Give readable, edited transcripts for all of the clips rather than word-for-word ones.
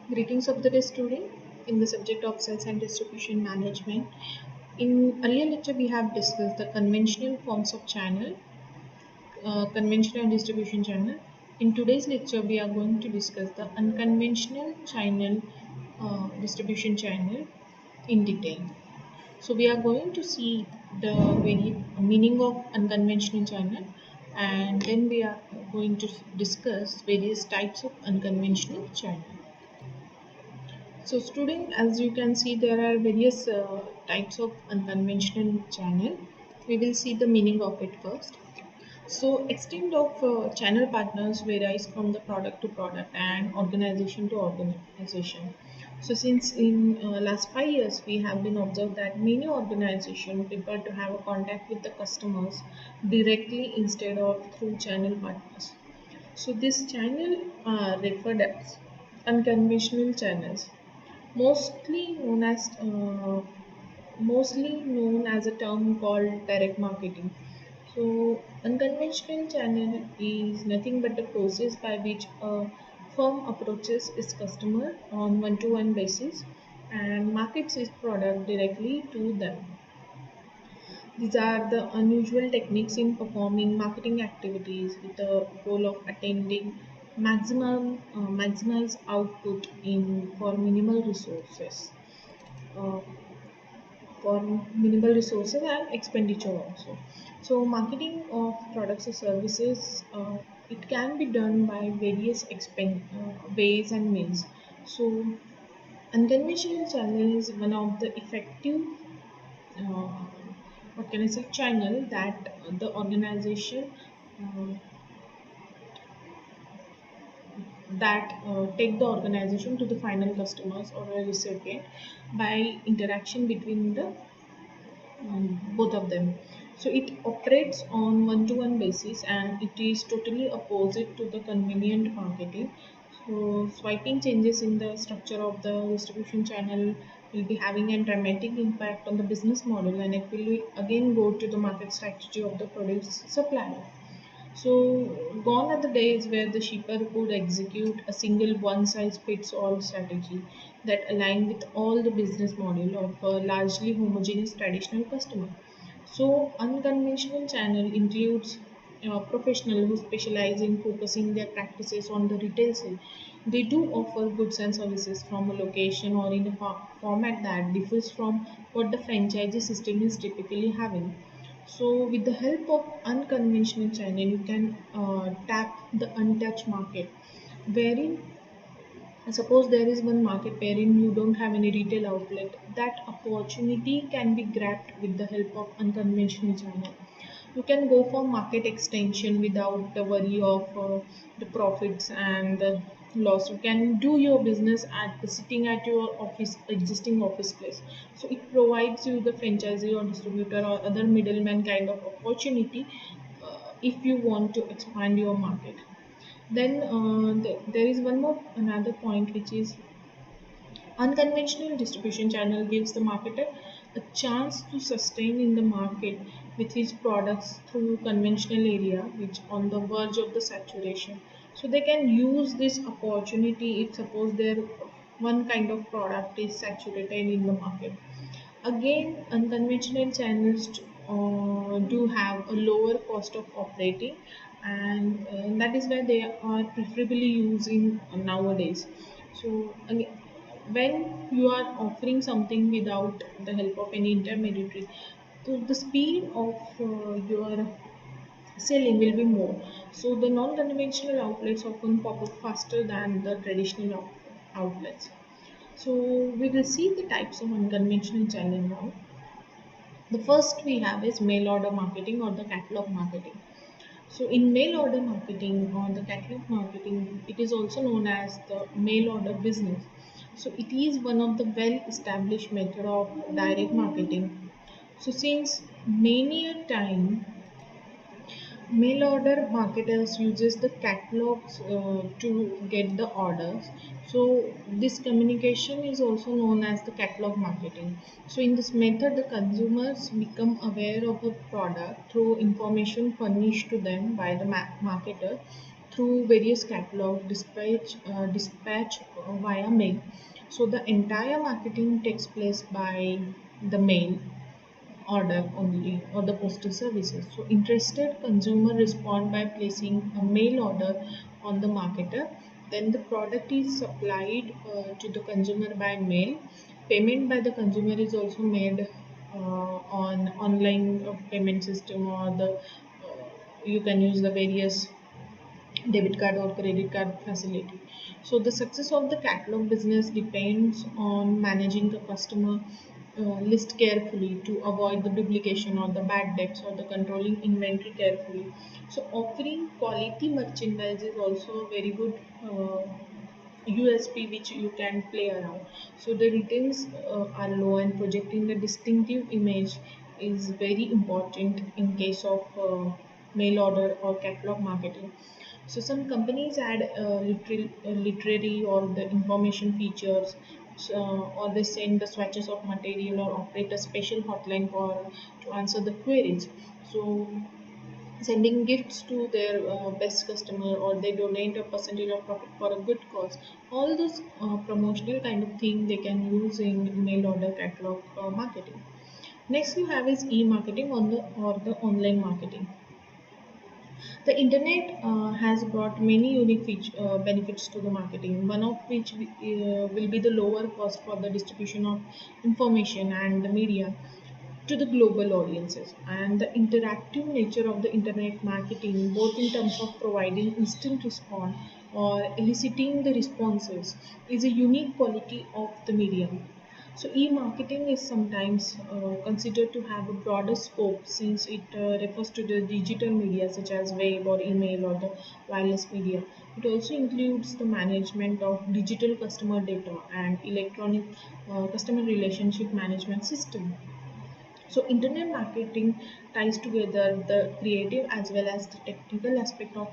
Greetings of the day student in the subject of sales and distribution management. In earlier lecture we have discussed the conventional forms of channel, conventional distribution channel. In today's lecture we are going to discuss the unconventional channel distribution channel in detail. So we are going to see the very meaning of unconventional channel, and then we are going to discuss various types of unconventional channel. So student, as you can see, there are various types of unconventional channel. We will see the meaning of it first. So extent of channel partners varies from the product to product and organization to organization. So since in last 5 years, we have been observed that many organizations prefer to have a contact with the customers directly instead of through channel partners. So this channel are referred as unconventional channels, mostly known as a term called direct marketing. So unconventional channel is nothing but the process by which a firm approaches its customer on one-to-one basis and markets its product directly to them. These are the unusual techniques in performing marketing activities with the goal of attaining maximize output in for minimal resources. Uh, for minimal resources and expenditure also. So marketing of products or services, it can be done by various ways and means. So unconventional channel is one of the effective uh, what can I say channel that the organization uh, take the organization to the final customers or a recipient by interaction between the both of them. So it operates on one-to-one basis and it is totally opposite to the convenient marketing. So swiping changes in the structure of the distribution channel will be having a dramatic impact on the business model, and it will again go to the market strategy of the produce supplier. So, gone are the days where the shipper could execute a single one size fits all strategy that aligned with all the business model of a largely homogeneous traditional customer. So, unconventional channel includes professionals who specialize in focusing their practices on the retail sale. They do offer goods and services from a location or in a format that differs from what the franchisee system is typically having. So, with the help of unconventional channel, you can tap the untouched market, wherein suppose there is one market wherein you don't have any retail outlet. That opportunity can be grabbed with the help of unconventional channel. You can go for market extension without the worry of the profits and the loss. You can do your business at sitting at your office existing office place. So it provides you the franchisee or distributor or other middleman kind of opportunity if you want to expand your market. Then there is one more another point, which is unconventional distribution channel gives the marketer a chance to sustain in the market with his products through conventional area which on the verge of the saturation. So they can use this opportunity if suppose their one kind of product is saturated in the market. Again, unconventional channels do have a lower cost of operating, and that is why they are preferably used in nowadays. So, again, when you are offering something without the help of any intermediary, so the speed of your selling will be more. So, the non conventional outlets often pop up faster than the traditional outlets. So, we will see the types of unconventional channel now. The first we have is mail order marketing or the catalog marketing. So in mail order marketing or the catalog marketing, it is also known as the mail order business. So it is one of the well established method of direct marketing. So since many a time mail order marketers uses the catalogs to get the orders. So this communication is also known as the catalog marketing. So in this method, the consumers become aware of the product through information furnished to them by the marketer through various catalog dispatch via mail. So the entire marketing takes place by the mail order only or the postal services. So interested consumer respond by placing a mail order on the marketer. Then the product is supplied to the consumer by mail. Payment by the consumer is also made on online payment system, or the you can use the various debit card or credit card facility. So the success of the catalog business depends on managing the customer list carefully to avoid the duplication or the bad debts, or the controlling inventory carefully. So offering quality merchandise is also a very good USP which you can play around. So the returns are low, and projecting a distinctive image is very important in case of mail order or catalog marketing. So some companies add literary or the information features, so, or they send the swatches of material or operate a special hotline for to answer the queries. So sending gifts to their best customer, or they donate a percentage of profit for a good cause. All those promotional kind of thing they can use in mail order catalog marketing. Next you have is e-marketing on the or the online marketing. The internet has brought many unique benefits to the marketing, one of which will be the lower cost for the distribution of information and the media to the global audiences, and the interactive nature of the internet marketing, both in terms of providing instant response or eliciting the responses, is a unique quality of the medium. So e-marketing is sometimes considered to have a broader scope, since it refers to the digital media such as web or email or the wireless media. It also includes the management of digital customer data and electronic customer relationship management system. So internet marketing ties together the creative as well as the technical aspect of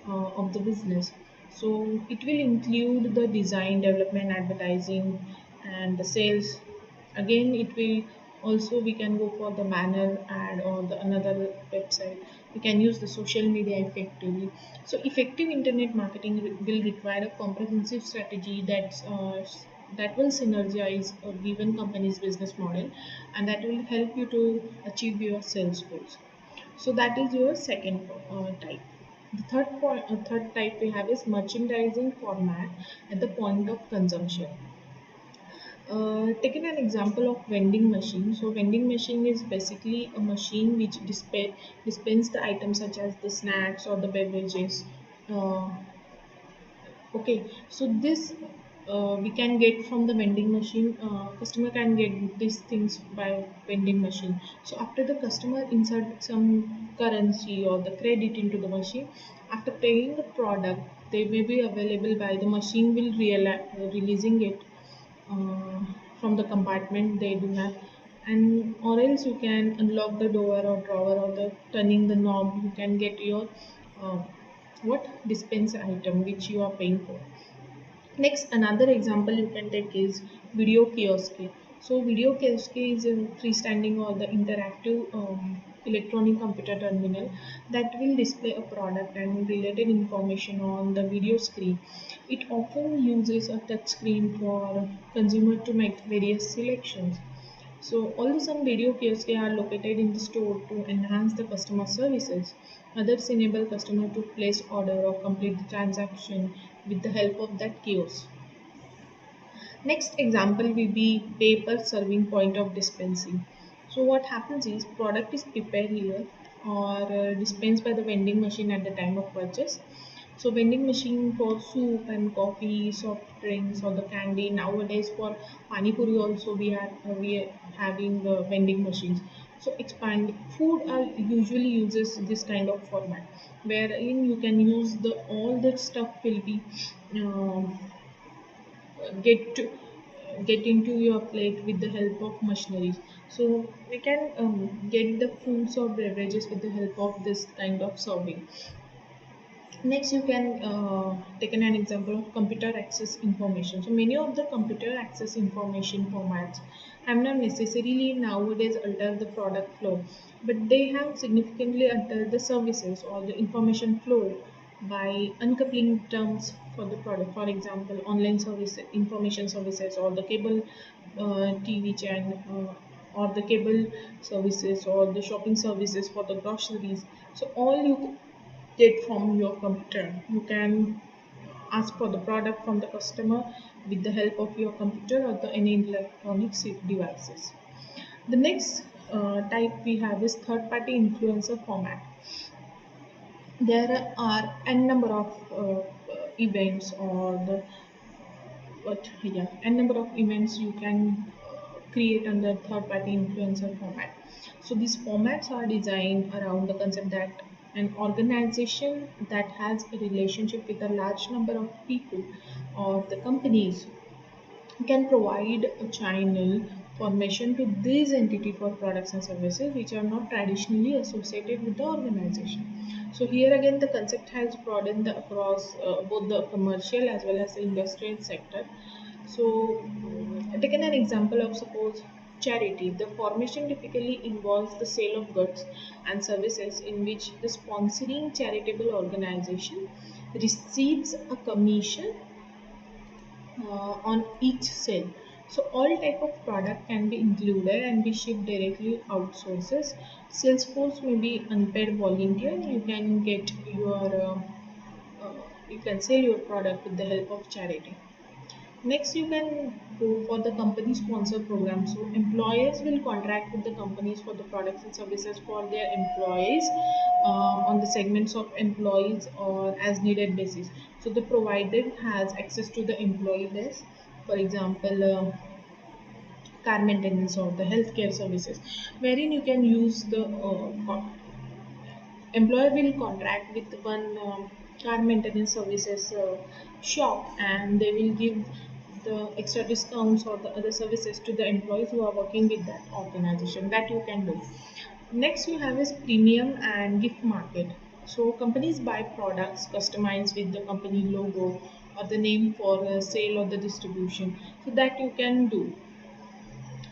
of the business. So it will include the design, development, advertising, and the sales. Again, it will also we can go for the banner ad or the another website. We can use the social media effectively. So effective internet marketing will require a comprehensive strategy that will synergize a given company's business model, and that will help you to achieve your sales goals. So that is your second type. The third type we have is merchandising format at the point of consumption. Taking an example of vending machine. So vending machine is basically a machine which dispense the items such as the snacks or the beverages. Uh, Okay, so this we can get from the vending machine. Customer can get these things by vending machine. So after the customer insert some currency or the credit into the machine, after paying the product, they may be available by the machine will releasing it uh, from the compartment they do have, and or else you can unlock the door or drawer or the turning the knob. You can get your uh, what dispense item which you are paying for. Next, another example you can take is video kiosk. So video kiosk is a freestanding or the interactive electronic computer terminal that will display a product and related information on the video screen. It often uses a touch screen for consumer to make various selections. So, although some video kiosks are located in the store to enhance the customer services, others enable customer to place order or complete the transaction with the help of that kiosk. Next example will be paper serving point of dispensing. So what happens is product is prepared here or dispensed by the vending machine at the time of purchase. So vending machine for soup and coffee, soft drinks or the candy. Nowadays for pani puri also we are having vending machines. So expand food are usually uses this kind of format, wherein you can use the all that stuff will be um get to get into your plate with the help of machinery. So we can get the foods or beverages with the help of this kind of serving. Next, you can take an example of computer access information. So many of the computer access information formats have not necessarily nowadays altered the product flow, but they have significantly altered the services or the information flow by uncoupling terms for the product. For example, online service, information services, or the cable TV channel, or the cable services, or the shopping services for the groceries. So all you get from your computer. You can ask for the product from the customer with the help of your computer or the any electronic devices. The next type we have is third party influencer format. There are n number of events or the what yeah n number of events you can create under third party influencer format. So these formats are designed around the concept that an organization that has a relationship with a large number of people or the companies can provide a channel formation to this entity for products and services which are not traditionally associated with the organization. So here again the concept has broadened across both the commercial as well as the industrial sector. So taken an example of suppose charity, the formation typically involves the sale of goods and services in which the sponsoring charitable organization receives a commission on each sale. So all type of product can be included and be shipped directly outsources. Salesforce may be unpaid volunteer. You can get your uh, you can sell your product with the help of charity. Next, you can go for the company sponsor program. So, employers will contract with the companies for the products and services for their employees on the segments of employees or as needed basis. So, the provider has access to the employee base, for example, car maintenance or the healthcare services, wherein you can use the employer will contract with one car maintenance services shop, and they will give the extra discounts or the other services to the employees who are working with that organization. That you can do. Next you have is premium and gift market. So companies buy products customized with the company logo or the name for sale or the distribution, so that you can do.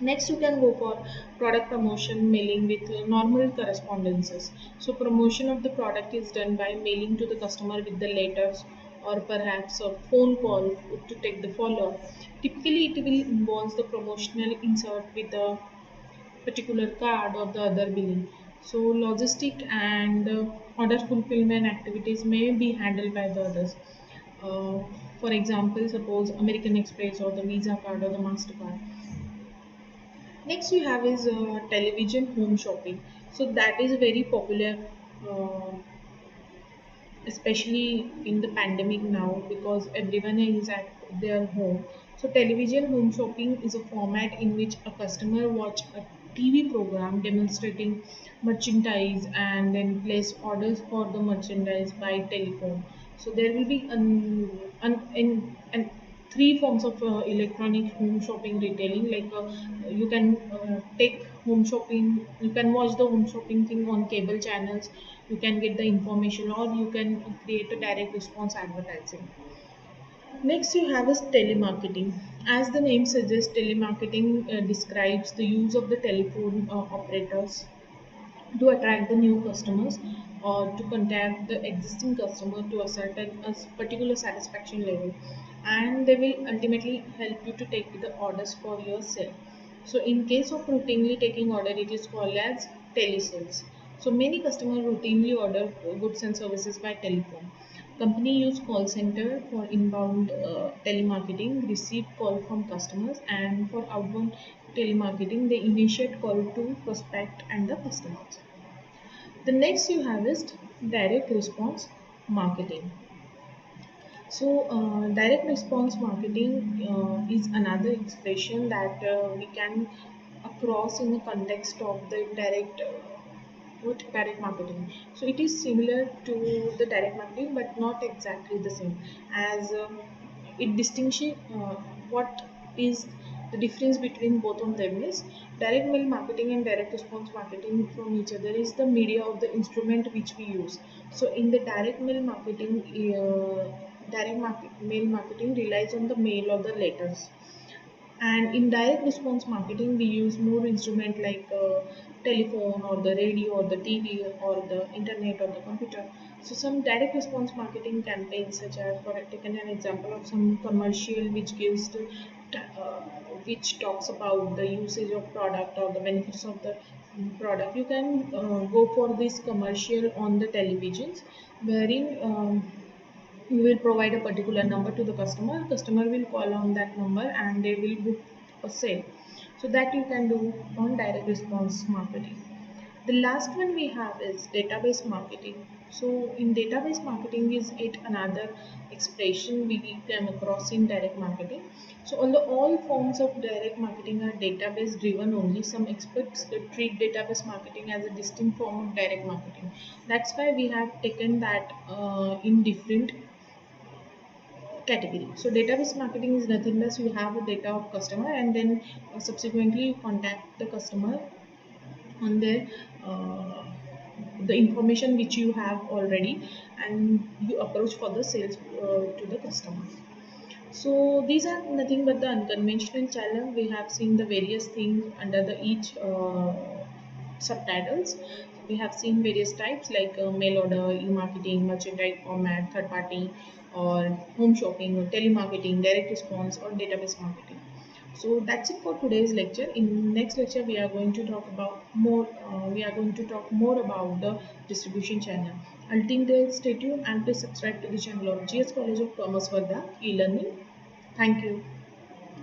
Next, you can go for product promotion mailing with normal correspondences. So, promotion of the product is done by mailing to the customer with the letters or perhaps a phone call to take the follow up. Typically, it will involve the promotional insert with a particular card or the other billing. So, logistic and order fulfillment activities may be handled by the others. Uh, for example, suppose American Express or the Visa card or the MasterCard. Next we have is television home shopping. So that is very popular, uh, especially in the pandemic now because everyone is at their home. So television home shopping is a format in which a customer watch a TV program demonstrating merchandise and then place orders for the merchandise by telephone. So there will be an three forms of electronic home shopping retailing. Like you can take home shopping, you can watch the home shopping thing on cable channels. You can get the information, or you can create a direct response advertising. Next, you have is telemarketing. As the name suggests, telemarketing describes the use of the telephone operators to attract the new customers or to contact the existing customer to ascertain a particular satisfaction level, and they will ultimately help you to take the orders for your sale. So in case of routinely taking order, it is called as telesales. So many customers routinely order goods and services by telephone. Company use call center for inbound telemarketing, receive call from customers, and for outbound telemarketing, they initiate call to prospect and the customers. The next you have is direct response marketing. So, direct response marketing is another expression that we can across in the context of the direct marketing. So, it is similar to the direct marketing, but not exactly the same. As it distinguishes what is the difference between both of them is direct mail marketing and direct response marketing from each other is the media of the instrument which we use. So in the direct mail marketing, mail marketing relies on the mail or the letters, and in direct response marketing we use more instrument like telephone or the radio or the TV or the internet or the computer. So some direct response marketing campaigns, such as, for taken an example of some commercial which gives the uh, which talks about the usage of product or the benefits of the product. You can go for this commercial on the televisions, wherein you will provide a particular number to the customer will call on that number and they will book a sale. So that you can do on direct response marketing. The last one we have is database marketing. So in database marketing is it another expression we came across in direct marketing. So although all forms of direct marketing are database driven only, some experts treat database marketing as a distinct form of direct marketing. That's why we have taken that in different category. So database marketing is nothing less, you have a data of customer and then subsequently you contact the customer on their the information which you have already, and you approach for the sales to the customer. So these are nothing but the unconventional channel. We have seen the various things under the each subtitles. We have seen various types like mail order, e-marketing, merchandise format, third party, or home shopping, or telemarketing, direct response, or database marketing. So that's it for today's lecture. In next lecture, we are going to talk about more. We are going to talk more about the distribution channel. Until then, stay tuned and please subscribe to the channel of GS College of Commerce for the e-learning. Thank you.